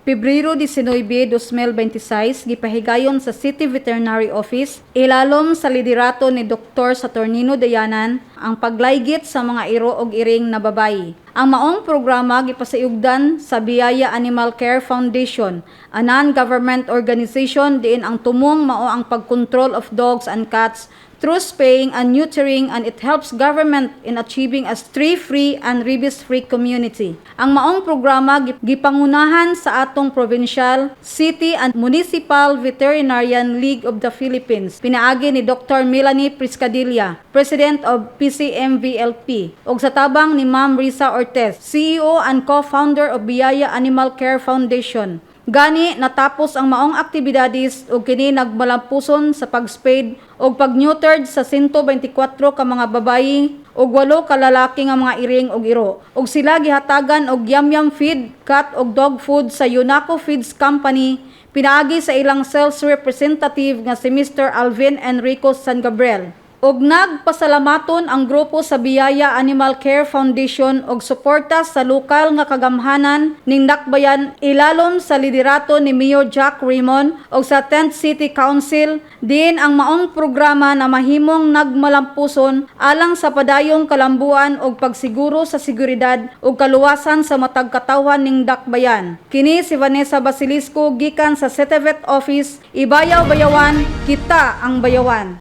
Pebrero 19, 2026, gipahigayon sa City Veterinary Office, ilalom sa liderato ni Dr. Saturnino Dayanan ang paglaygit sa mga iro og iring na babayi. Ang maong programa gipasayugdan sa Biyaya Animal Care Foundation, a non-government organization diin ang tumong mao ang pagkontrol of dogs and cats through spaying and neutering, and it helps government in achieving a stray-free and rabies-free community. Ang maong programa gipangunahan sa atong provincial, city and municipal Veterinarian League of the Philippines. Pinaagi ni Dr. Melanie Priscadilla, President of PCMVLP, ug sa tabang ni Ma'am Risa Ortez, CEO and co-founder of Biyaya Animal Care Foundation. Gani natapos ang maong aktibidades ug kini nagmalampuson sa pag-spade ug pag-neutered sa 124 ka mga babayi ug 8 ka lalaki nga mga iring ug iro. Ug sila gihatagan og yam-yam feed, cat ug dog food sa Unaco Feeds Company, pinaagi sa ilang sales representative nga si Mr. Alvin Enrico San Gabriel. Og nagpasalamaton ang grupo sa Biyaya Animal Care Foundation og suporta sa lokal nga kagamhanan ning Dakbayan, ilalom sa liderato ni Mayor Jack Raymond og sa 10th City Council, din ang maong programa na mahimong nagmalampuson alang sa padayong kalambuan og pagsiguro sa seguridad ug kaluwasan sa matag katawhan ning Dakbayan. Kini si Vanessa Basilisco gikan sa City Vet Office, Ibayaw Bayawan, kita ang bayawan.